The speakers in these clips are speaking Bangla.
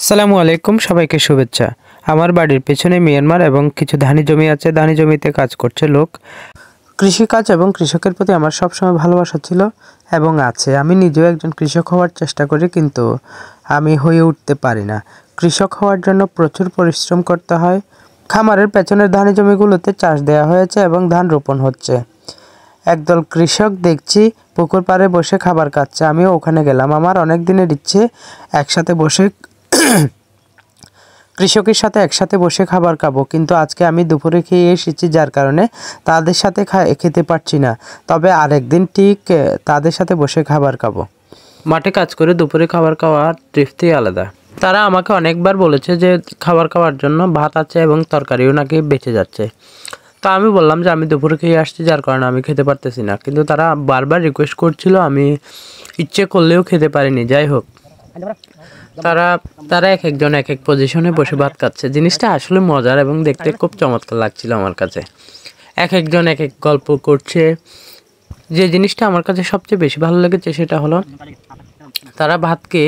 আসসালামু আলাইকুম, সবাইকে শুভেচ্ছা। আমার বাড়ির পেছনে মিয়ানমার এবং কিছু ধানি জমি আছে। ধানি জমিতে কাজ করছে লোক। কৃষিকাজ এবং কৃষকের প্রতি আমার সবসময় ভালোবাসা ছিল এবং আছে। আমি নিজেও একজন কৃষক হওয়ার চেষ্টা করি, কিন্তু আমি হয়ে উঠতে পারি না। কৃষক হওয়ার জন্য প্রচুর পরিশ্রম করতে হয়। খামারের পেছনের ধানি জমিগুলোতে চাষ দেওয়া হয়েছে এবং ধান রোপণ হচ্ছে। একদল কৃষক দেখছি পুকুর পাড়ে বসে খাবার খাচ্ছে। আমিও ওখানে গেলাম। আমার অনেক দিনের ইচ্ছে একসাথে বসে কৃষকের সাথে একসাথে বসে খাবার খাবো, কিন্তু আজকে আমি দুপুরে খেয়ে এসেছি, যার কারণে তাদের সাথে খেতে পারছি না। তবে আরেকদিন ঠিক তাদের সাথে বসে খাবার খাবো। মাঠে কাজ করে দুপুরে খাবার খাওয়ার তৃপ্তি আলাদা। তারা আমাকে অনেকবার বলেছে যে খাবার খাওয়ার জন্য ভাত আছে এবং তরকারিও নাকি বেঁচে যাচ্ছে। তো আমি বললাম যে আমি দুপুরে খেয়ে আসছি, যার কারণে আমি খেতে পারতেছি না, কিন্তু তারা বারবার রিকোয়েস্ট করছিল। আমি ইচ্ছে করলেও খেতে পারিনি। যাই হোক, তারা এক একজন এক এক পজিশনে বসে ভাত খাচ্ছে। জিনিসটা আসলে মজার এবং দেখতে খুব চমৎকার লাগছিল আমার কাছে। এক একজন এক এক গল্প করছে। যে জিনিসটা আমার কাছে সবচেয়ে বেশি ভালো লেগেছে সেটা হলো তারা ভাতকে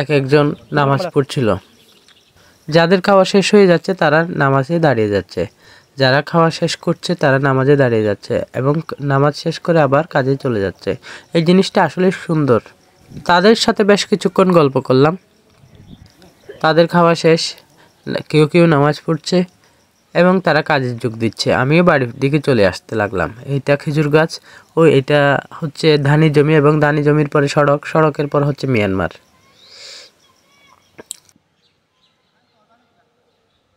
এক একজন নামাজ পড়ছিল। যাদের খাওয়া শেষ হয়ে যাচ্ছে তারা নামাজে দাঁড়িয়ে যাচ্ছে, যারা খাওয়া শেষ করছে তারা নামাজে দাঁড়িয়ে যাচ্ছে এবং নামাজ শেষ করে আবার কাজে চলে যাচ্ছে। এই জিনিসটা আসলে সুন্দর। তাদের সাথে বেশ কিছুক্ষণ গল্প করলাম। তাদের খাওয়া শেষ, কেউ কেউ নামাজ পড়ছে এবং তারা কাজে যোগ দিচ্ছে। আমিও বাড়ির দিকে চলে আসতে লাগলাম। এইটা খেজুর গাছ ও এটা হচ্ছে ধানি জমি, এবং ধানি জমির পরে সড়ক, সড়কের পর হচ্ছে মিয়ানমার।